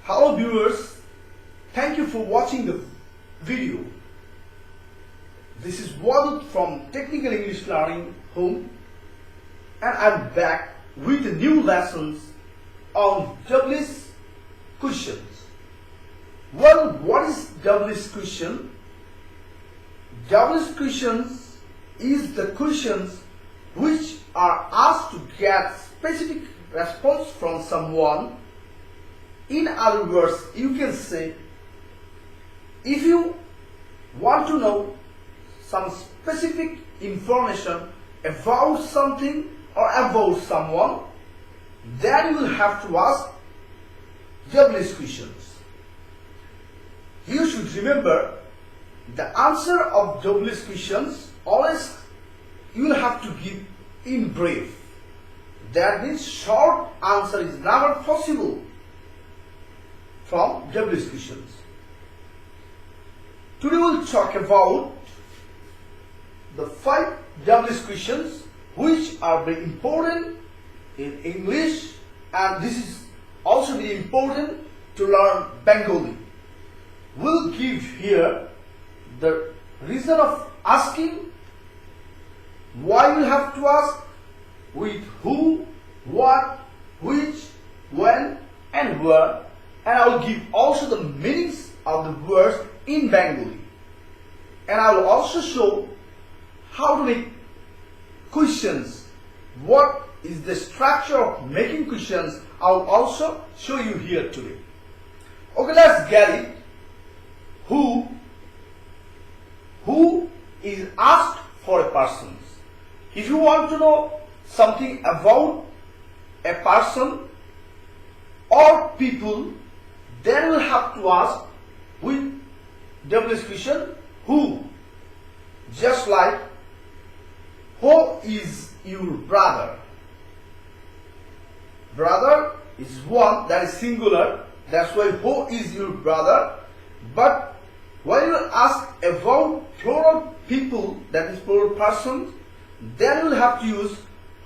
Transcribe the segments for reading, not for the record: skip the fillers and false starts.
Hello viewers, thank you for watching the video. This is Wadud from Technical English Learning Home, and I'm back with new lessons on WS questions. Well, what is WS question? WS questions is the questions which are asked to get specific response from someone. In other words, you can say, if you want to know some specific information about something or about someone, then you will have to ask WS questions. You should remember the answer of WS questions always you will have to give in brief. That means short answer is never possible from WS questions. Today we will talk about the 5 WS questions which are very important in English, and this is also very important to learn Bengali. We'll give here the reason of asking, why you have to ask, with who, what, which, when and where, and I will give also the meanings of the words in Bengali, and I will also show how to make questions. What is the structure of making questions? I will also show you here today. Okay, let's get it. Who is asked for a person. If you want to know something about a person or people, then you will have to ask with WS question who. Just like, who is your brother? Brother is one, that is singular, that's why who is your brother. But when you ask about plural people, that is plural persons, then you will have to use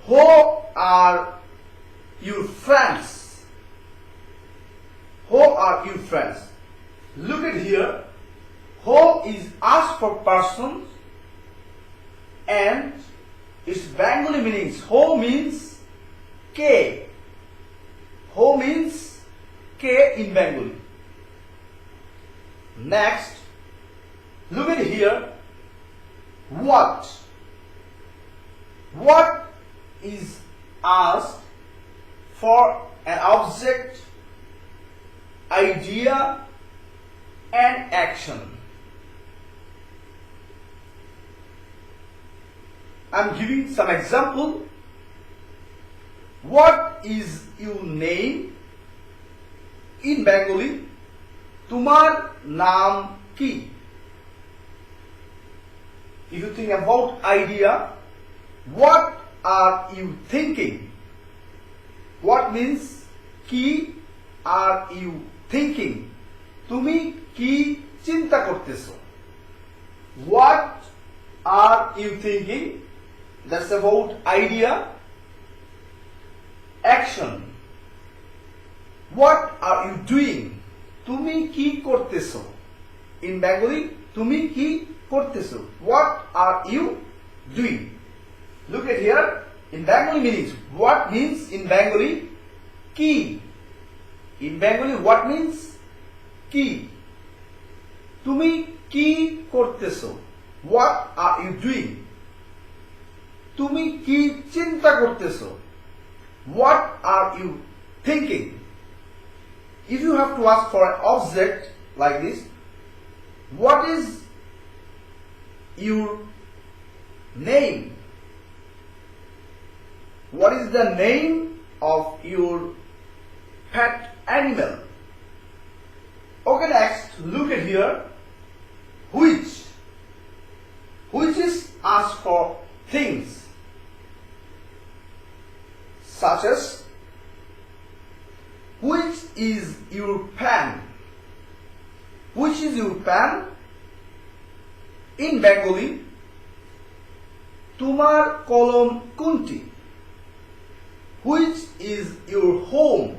who are your friends. Who are your friends? Look at here. Who is asked for persons, and its Bengali meanings. Who means K. Who means K in Bengali. Next, look at here. What? What is asked for an object, idea, and action. I am giving some example. What is your name? In Bengali, Tumar naam ki. If you think about idea, what are you thinking? What means ki are you thinking? Tumi ki chinta korteso. What are you thinking? That's about idea. Action. What are you doing? Tumi ki korteso. In Bengali, tumi ki korteso. What are you doing? Look at here. In Bengali meanings. What means in Bengali? Ki. In Bengali, what means? Ki. Tumi ki korteso. What are you doing? Tumi ki chinta korteso. What are you thinking? If you have to ask for an object like this, what is your name? What is the name of your pet animal? Okay, next, look at here. Which is asked for things, such as, which is your pen? Which is your pen? In Bengali, Tumar kolom kunti. Which is your home?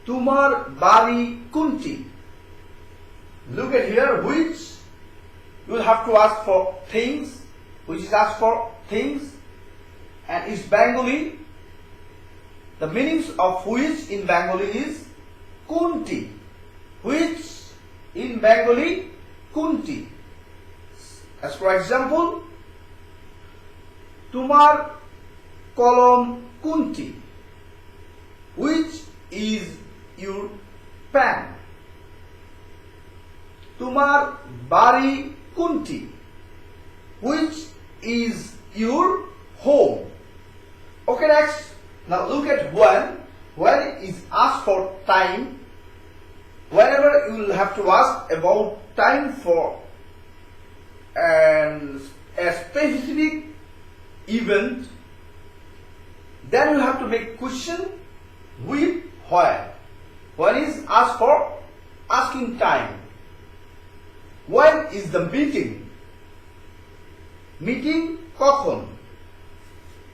তোমার বাড়ি কোনটি? Look at here, which you will have to ask for things, which is asked for things, and is Bengali. The meanings of which in Bengali is kunti. Which in Bengali kunti. As for example, Tumar kolom kunti, which is your pen. Tumar bari kunti, which is your home. Okay, next. Now look at when. When is asked for time. Whenever you will have to ask about time for a specific event, then you have to make question with where. When is asked for asking time. When is the meeting? Meeting kokhon.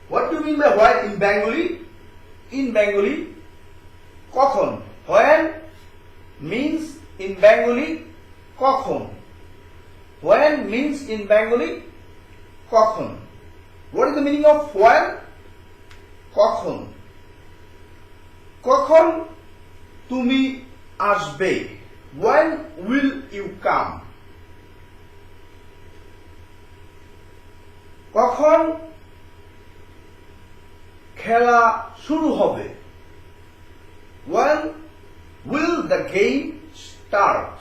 What do you mean by when in Bengali? In Bengali, kokhon. When means in Bengali kokhon. When means in Bengali kokhon. What is the meaning of when? Kokhon. Kokhon tumi ashbe. When will you come? কখন খেলা শুরু হবে? When will the game start?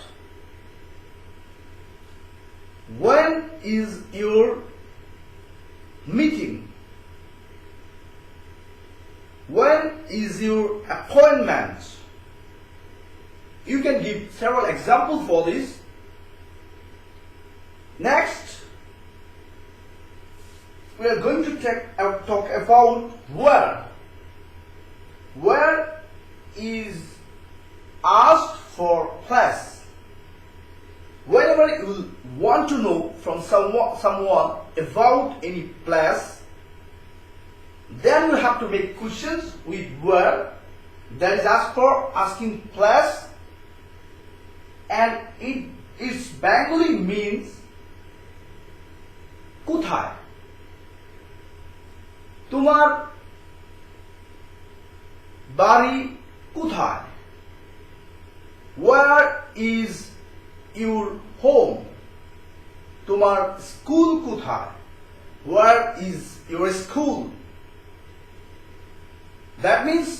When is your meeting? When is your appointment? You can give several examples for this. Next, we are going to talk about where. Where is asked for place. Whenever you want to know from someone about any place, then you have to make questions with where. That is asked for asking place, and its Bengali means কোথায়. তোমার বাড়ি কোথায়? Where is your home? তোমার school কোথায়? Where is your school? That means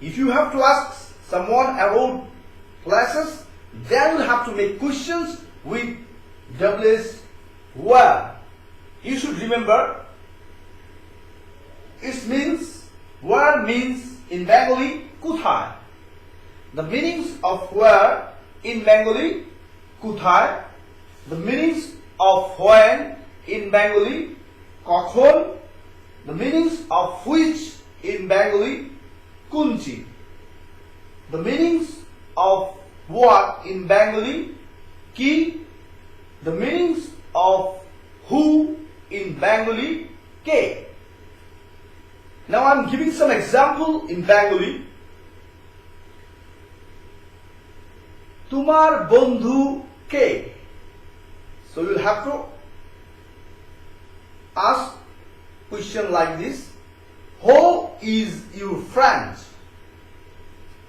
if you have to ask someone about places, then you have to make questions with WS where. You should remember, it means where means in Bengali কোথায়. The meanings of where in Bengali কোথায়. The meanings of when in Bengali কখন. The meanings of which in Bengali kunti. The meanings of what in Bengali ki. The meanings of who in Bengali ke. Now I am giving some example in Bengali. Tumar bondhu ke. So you will have to ask question like this. Who is your friend?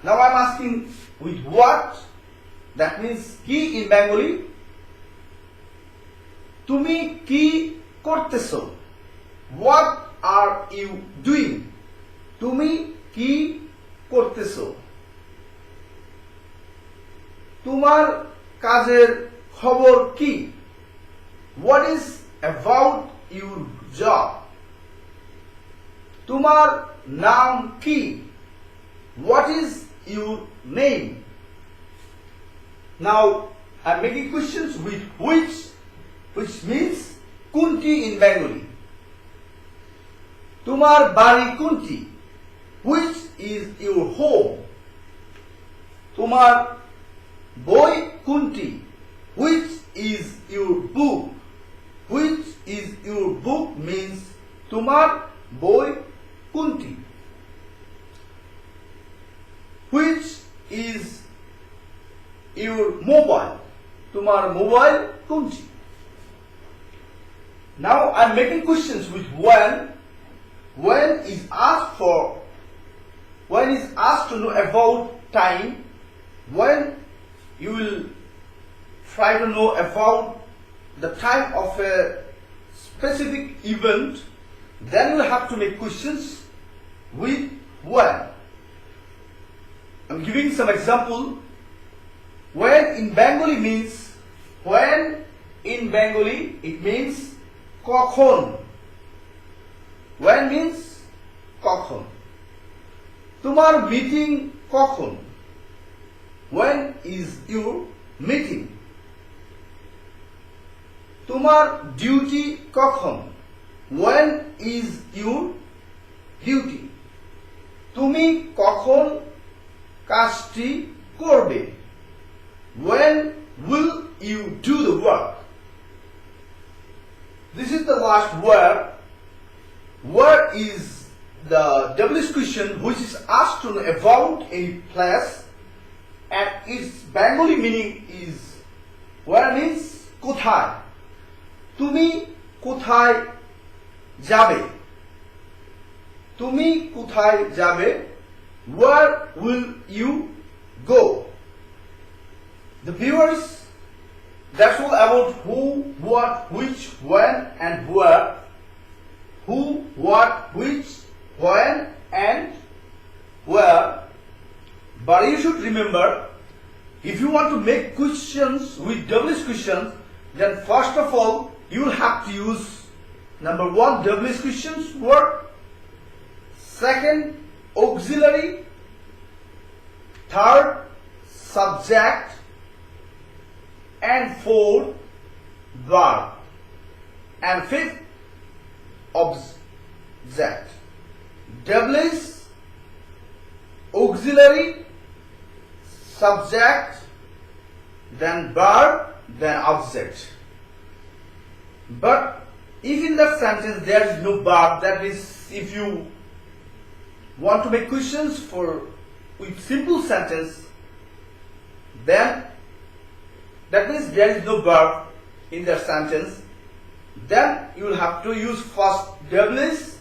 Now I am asking with what. That means ki in Bengali. Tumi ki korteso. What are you doing? Tumi ki korteso. Tumar kajer khobor ki. What is about your job? Tumar naam ki. What is your name? Now I am making questions with which means kunti in Bengali. Tumar bari kunti, which is your home. Tumar boi kunti, which is your book. Which is your book means Tumar boi kunti. Which is your mobile? তোমার mobile কোনটি? Now I'm making questions with when. When is asked to know about time. When you will try to know about the time of a specific event, then you will have to make questions with when. I'm giving some example. When in Bengali means, when in Bengali it means kokhon. When means kokhon. Tomar meeting kokhon. When is your meeting? Tomar duty kokhon. When is your duty? Tumi kokhon kajti korbe. When will you do the work? This is the last word. Where is the WH question which is asked to know about any place, and its Bengali meaning is where means kothay. Tumi kothay jabe. Tumi kothay jabe. Where will you go? The viewers, that's all about who, what, which, when and where. Who, what, which, when and where. But you should remember, if you want to make questions with WH questions, then first of all you will have to use number 1 WH questions word, second auxiliary, third subject, and fourth verb, and fifth object. WH, auxiliary, subject, then verb, then object. But if in that sentence there is no verb, that means if you want to make questions with simple sentence, then that means there is no verb in that sentence, then you will have to use first WH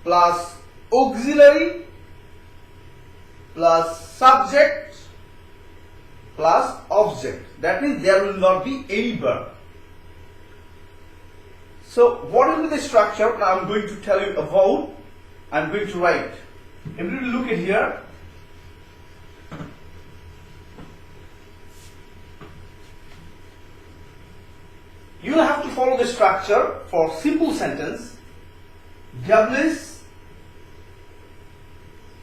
plus auxiliary plus subject plus object. That means there will not be any verb. So what will be the structure? Now I'm going to tell you about. I'm going to write. Everybody look at here. You will have to follow the structure for simple sentence. WH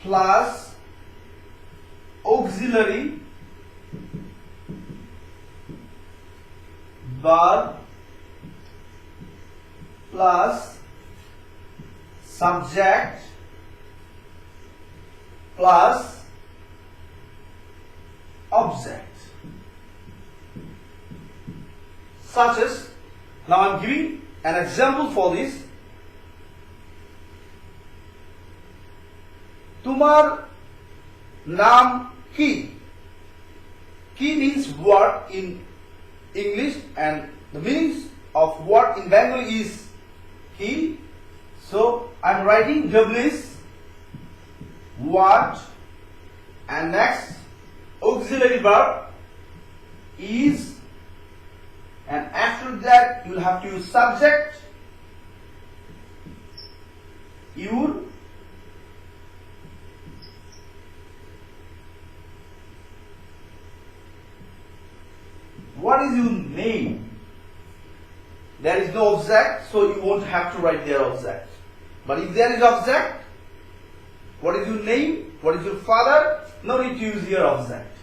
plus auxiliary verb plus subject plus object. Such as, now I am giving an example for this. Tumar naam ki. Ki means word in English, and the meanings of word in Bengali is ki. So I am writing WH, what, and next auxiliary verb is, and after that you will have to use subject, your, what is your name? There is no object, so you won't have to write their object. But if there is object, what is your name? What is your father? No need to use your object.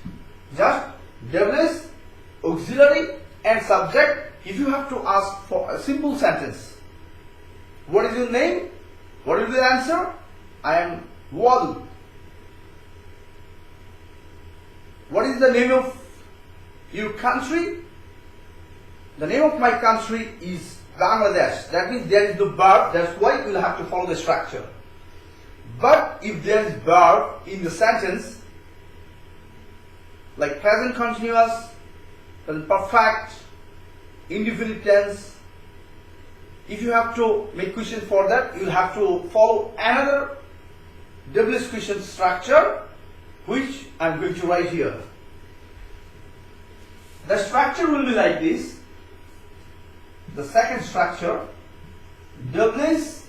Just WH, auxiliary, and subject. If you have to ask for a simple sentence, what is your name? What is the answer? I am Wadu. What is the name of your country? The name of my country is Bangladesh. That means there is no verb. That's why you will have to follow the structure. But if there is verb in the sentence, like present continuous, present perfect, indefinite tense. If you have to make question for that, you will have to follow another WS question structure, which I am going to write here. The structure will be like this. The second structure, WS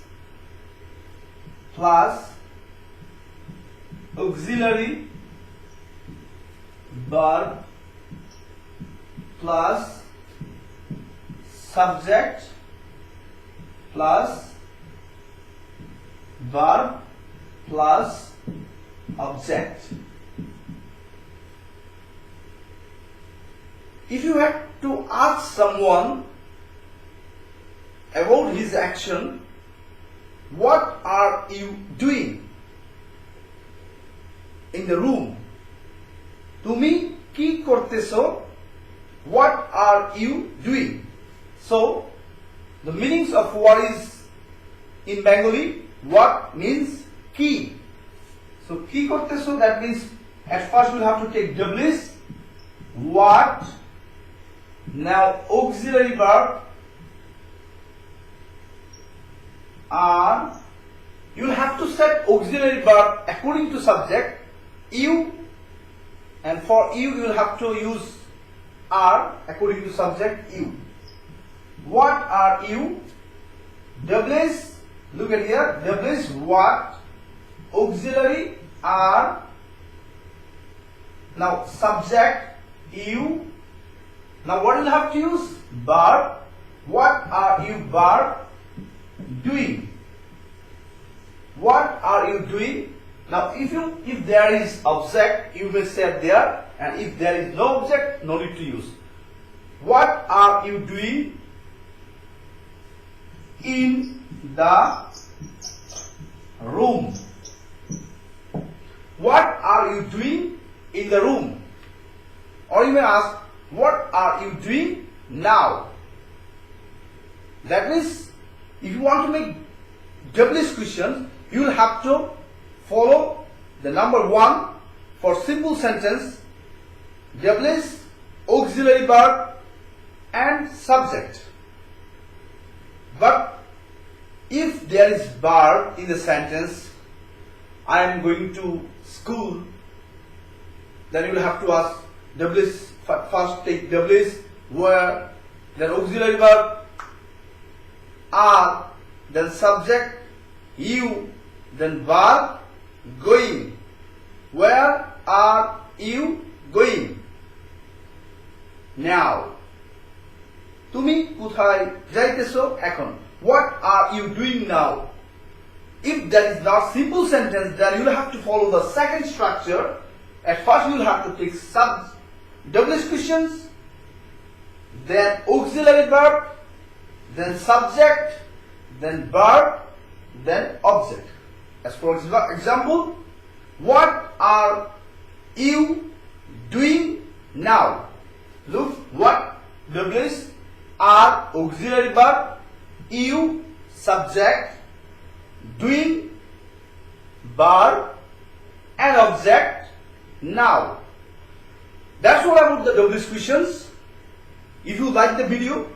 plus auxiliary verb plus subject plus verb plus object. If you had to ask someone about his action, what are you doing in the room? Tumi ki korteso? What are you doing? So, the meanings of what is in Bengali, what means ki. So, ki korteso, that means at first we'll have to take WS, what, now auxiliary verb, are, you will have to set auxiliary verb according to subject, you, and for you will have to use are according to subject you. What are you? WS, look at here, WS what, auxiliary are, now subject you, now what will have to use? Verb. What are you verb doing? What are you doing? Now if there is object, you may say there, and if there is no object, no need to use. What are you doing in the room? What are you doing in the room? Or you may ask, what are you doing now? That means, if you want to make WS question, you will have to follow the number 1 for simple sentence, WS, auxiliary verb and subject. But if there is verb in the sentence, I am going to school, then you will have to ask WS, first take WS, where, then auxiliary verb, are, then subject, you, then verb, going. Where are you going? Now, তুমি কোথায় যাইতেছো এখন? What are you doing now? If that is not simple sentence, then you will have to follow the second structure. At first you will have to take WS questions, then auxiliary verb, then subject, then verb, then object. As for example, what are you doing now? Look, what, WS, are, auxiliary verb, you, subject, doing, verb, and object, now. That's all about the WS questions. If you like the video,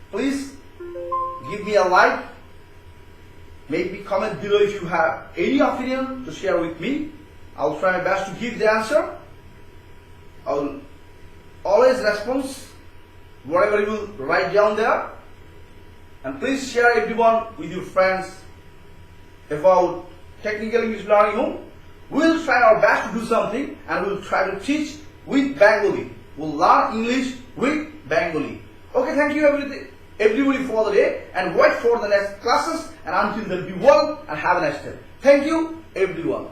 please give me a like. Maybe comment below if you have any opinion to share with me. I'll try my best to give the answer. I'll always respond whatever you will write down there. And please share everyone with your friends about technical English learning home. We'll try our best to do something, and we'll try to teach with Bengali. We'll learn English with Bengali. Okay, thank you everybody for the day, and wait for the next classes, and until then be well and have a nice day. Thank you everyone.